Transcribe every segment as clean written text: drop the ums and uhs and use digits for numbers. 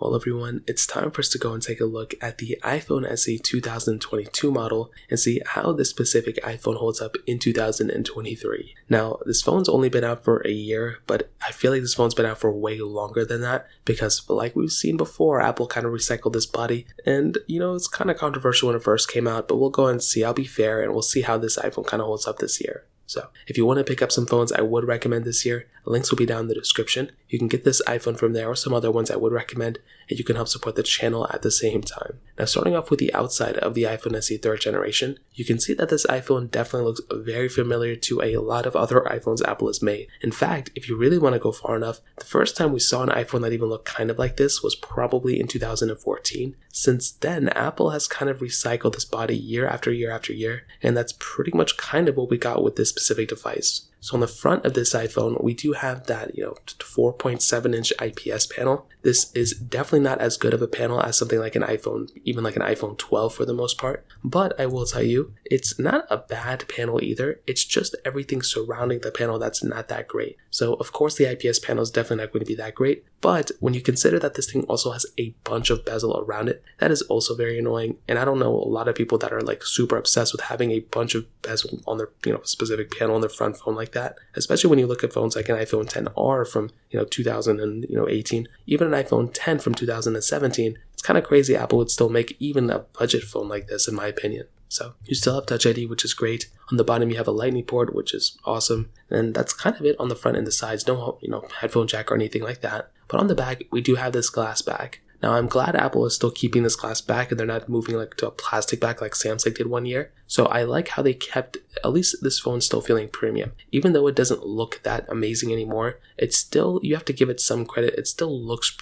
Well, everyone, it's time for us to go and take a look at the iPhone SE 2022 model and see how this specific iPhone holds up in 2023. Now, this phone's only been out for a year, but I feel like this phone's been out for way longer than that because, like we've seen before, Apple kind of recycled this body, and it's kind of controversial when it first came out, but we'll go and see. I'll be fair, and we'll see how this iPhone kind of holds up this year. So, if you want to pick up some phones I would recommend this year, links will be down in the description. You can get this iPhone from there or some other ones I would recommend, and you can help support the channel at the same time. Now, starting off with the outside of the iPhone SE 3rd generation, you can see that this iPhone definitely looks very familiar to a lot of other iPhones Apple has made. In fact, if you really want to go far enough, the first time we saw an iPhone that even looked kind of like this was probably in 2014. Since then, Apple has kind of recycled this body year after year after year, and that's pretty much kind of what we got with this specific device. So on the front of this iPhone, we do have that, 4.7-inch IPS panel. This is definitely not as good of a panel as something like an iPhone, even like an iPhone 12 for the most part. But I will tell you, it's not a bad panel either. It's just everything surrounding the panel that's not that great. So of course the IPS panel is definitely not going to be that great. But when you consider that this thing also has a bunch of bezel around it, that is also very annoying. And I don't know a lot of people that are like super obsessed with having a bunch of bezel on their, specific panel on their front phone like that. Especially when you look at phones like an iPhone XR from, 2018, even an iPhone 10 from 2017. It's kind of crazy Apple would still make even a budget phone like this, in my opinion. So you still have Touch ID, which is great. On the bottom, you have a Lightning port, which is awesome. And that's kind of it on the front and the sides. No, headphone jack or anything like that. But on the back, we do have this glass back. Now, I'm glad Apple is still keeping this glass back and they're not moving to a plastic back like Samsung did one year. So I like how they kept at least this phone still feeling premium. Even though it doesn't look that amazing anymore, it's still, you have to give it some credit. It still looks,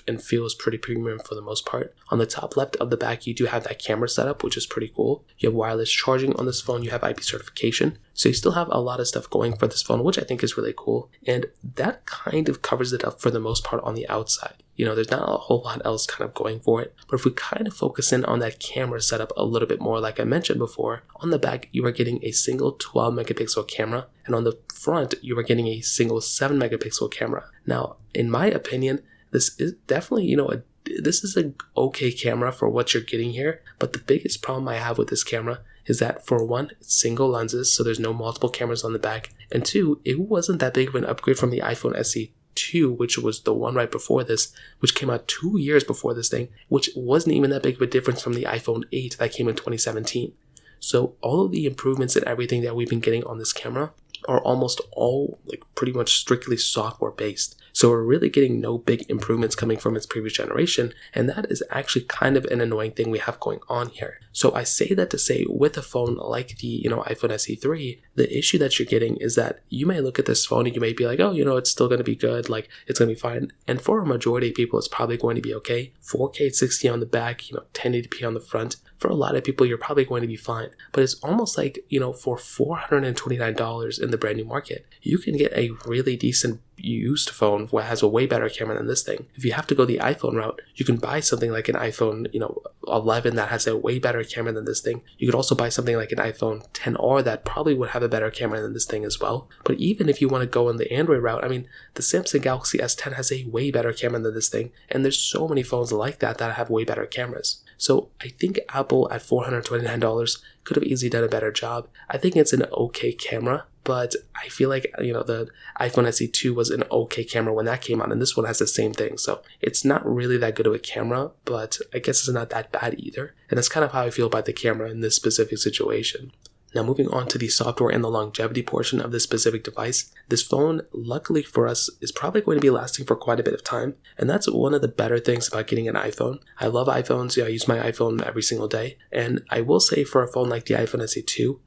and feels pretty premium for the most part. On the top left of the back, you do have that camera setup, which is pretty cool. You have wireless charging on this phone. You have IP certification. So you still have a lot of stuff going for this phone, which I think is really cool. And that kind of covers it up for the most part on the outside. There's not a whole lot else kind of going for it. But if we kind of focus in on that camera setup a little bit more, like I mentioned before, on the back, you are getting a single 12 megapixel camera. And on the front, you are getting a single 7 megapixel camera. Now, in my opinion, this is definitely, this is an okay camera for what you're getting here. But the biggest problem I have with this camera is that, for one, it's single lenses, so there's no multiple cameras on the back. And two, it wasn't that big of an upgrade from the iPhone SE 2, which was the one right before this, which came out 2 years before this thing, which wasn't even that big of a difference from the iPhone 8 that came in 2017. So all of the improvements and everything that we've been getting on this camera are almost all pretty much strictly software based. So we're really getting no big improvements coming from its previous generation, and that is actually kind of an annoying thing we have going on here. So I say that to say, with a phone like the iPhone SE 3, the issue that you're getting is that you may look at this phone and you may be like, oh, it's still going to be good, it's going to be fine. And for a majority of people, it's probably going to be okay. 4K 60 on the back, 1080p on the front. For a lot of people, you're probably going to be fine. But it's almost like, for $429 in the brand new market, you can get a really decent used phone that has a way better camera than this thing. If you have to go the iPhone route, you can buy something like an iPhone, 11 that has a way better camera than this thing. You could also buy something like an iPhone XR that probably would have a better camera than this thing as well. But even if you want to go in the Android route, the Samsung Galaxy S10 has a way better camera than this thing. And there's so many phones like that have way better cameras. So I think Apple at $429 could have easily done a better job. I think it's an okay camera, but I feel like, the iPhone SE 2 was an okay camera when that came out, and this one has the same thing. So it's not really that good of a camera, but I guess it's not that bad either. And that's kind of how I feel about the camera in this specific situation. Now, moving on to the software and the longevity portion of this specific device, this phone, luckily for us, is probably going to be lasting for quite a bit of time. And that's one of the better things about getting an iPhone. I love iPhones. I use my iPhone every single day. And I will say, for a phone like the iPhone SE 2,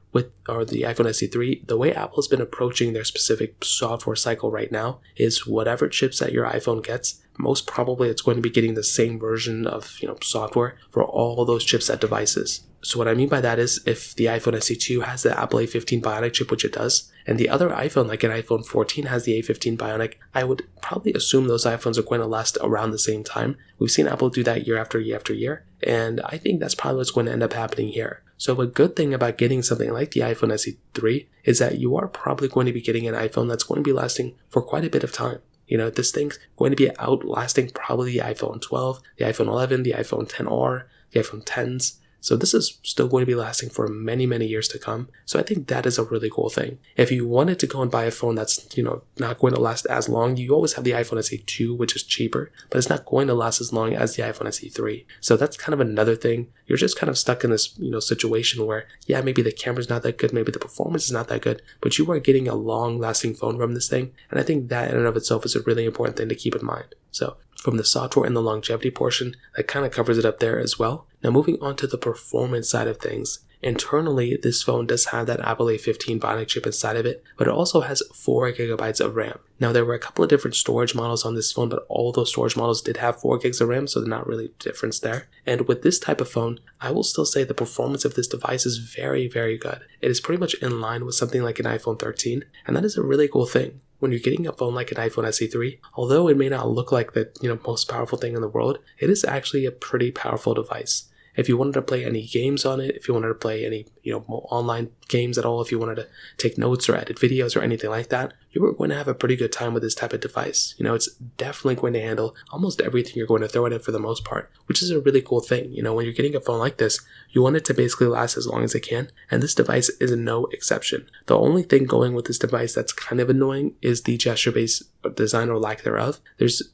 or the iPhone SE 3, the way Apple's been approaching their specific software cycle right now is whatever chipset your iPhone gets, most probably it's going to be getting the same version of software for all those chipset devices. So what I mean by that is, if the iPhone SE 2 has the Apple A15 Bionic chip, which it does, and the other iPhone, like an iPhone 14, has the A15 Bionic, I would probably assume those iPhones are going to last around the same time. We've seen Apple do that year after year after year, and I think that's probably what's going to end up happening here. So a good thing about getting something like the iPhone SE 3 is that you are probably going to be getting an iPhone that's going to be lasting for quite a bit of time. This thing's going to be outlasting probably the iPhone 12, the iPhone 11, the iPhone XR, the iPhone 10s. So this is still going to be lasting for many, many years to come. So I think that is a really cool thing. If you wanted to go and buy a phone that's, not going to last as long, you always have the iPhone SE 2, which is cheaper, but it's not going to last as long as the iPhone SE 3. So that's kind of another thing. You're just kind of stuck in this, situation where, yeah, maybe the camera's not that good, maybe the performance is not that good, but you are getting a long-lasting phone from this thing. And I think that in and of itself is a really important thing to keep in mind. So from the software and the longevity portion, that kind of covers it up there as well. Now moving on to the performance side of things. Internally, this phone does have that Apple A15 Bionic chip inside of it, but it also has 4 gigabytes of RAM. Now there were a couple of different storage models on this phone, but all those storage models did have 4 gigs of RAM, so there's not really a difference there. And with this type of phone, I will still say the performance of this device is very, very good. It is pretty much in line with something like an iPhone 13, and that is a really cool thing. When you're getting a phone like an iPhone SE 3, although it may not look like the most powerful thing in the world, it is actually a pretty powerful device. If you wanted to play any games on it, if you wanted to play any online games at all, if you wanted to take notes or edit videos or anything like that, you were going to have a pretty good time with this type of device. It's definitely going to handle almost everything you're going to throw at it for the most part, which is a really cool thing. When you're getting a phone like this, you want it to basically last as long as it can, and this device is no exception. The only thing going with this device that's kind of annoying is the gesture-based design or lack thereof.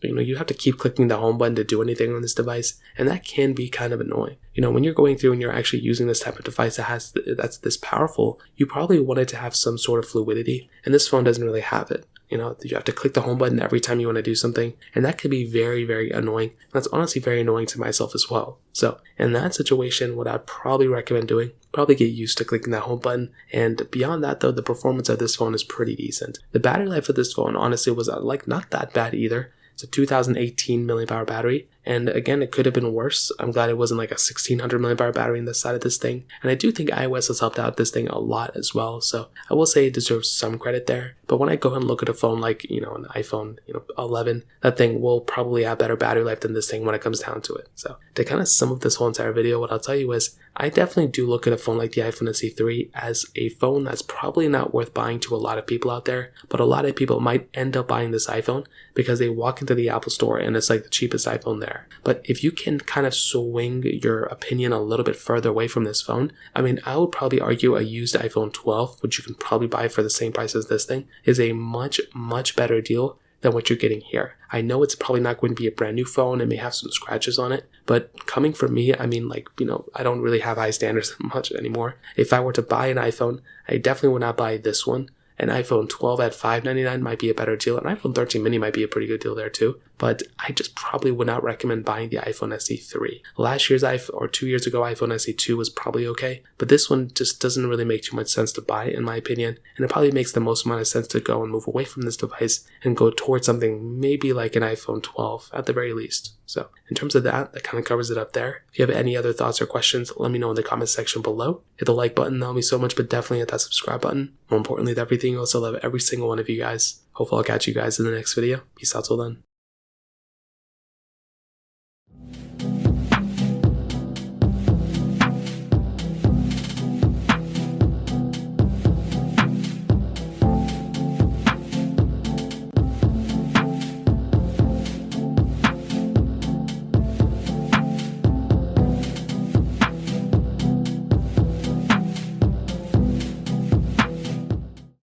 You have to keep clicking the home button to do anything on this device, and that can be kind of annoying. When you're going through and you're actually using this type of device that's this powerful, you probably want it to have some sort of fluidity, and this phone doesn't really have it. You have to click the home button every time you want to do something, and that can be very, very annoying. And that's honestly very annoying to myself as well. So in that situation, what I'd probably recommend doing, probably get used to clicking that home button. And beyond that though, the performance of this phone is pretty decent. The battery life of this phone honestly was not that bad either. It's a 2018 milliamp-hour battery, and again, it could have been worse. I'm glad it wasn't like a 1600 milliamp-hour battery in the side of this thing, and I do think iOS has helped out this thing a lot as well, so I will say it deserves some credit there. But when I go and look at a phone like, an iPhone 11, that thing will probably have better battery life than this thing when it comes down to it. So to kind of sum up this whole entire video, what I'll tell you is, I definitely do look at a phone like the iPhone SE 3 as a phone that's probably not worth buying to a lot of people out there, but a lot of people might end up buying this iPhone because they walk into the Apple store and it's like the cheapest iPhone there. But if you can kind of swing your opinion a little bit further away from this phone, I would probably argue a used iPhone 12, which you can probably buy for the same price as this thing, is a much, much better deal than what you're getting here. I know it's probably not going to be a brand new phone. It may have some scratches on it, but coming from me, I don't really have high standards much anymore. If I were to buy an iPhone, I definitely would not buy this one. An iPhone 12 at $599 might be a better deal. An iPhone 13 mini might be a pretty good deal there too. But I just probably would not recommend buying the iPhone SE 3. Last year's or 2 years ago, iPhone SE 2 was probably okay. But this one just doesn't really make too much sense to buy, in my opinion. And it probably makes the most amount of sense to go and move away from this device and go towards something maybe like an iPhone 12 at the very least. So in terms of that kind of covers it up there. If you have any other thoughts or questions, let me know in the comment section below. Hit the like button, that'll mean so much, but definitely hit that subscribe button. More importantly than everything else, I love every single one of you guys. Hopefully I'll catch you guys in the next video. Peace out till then.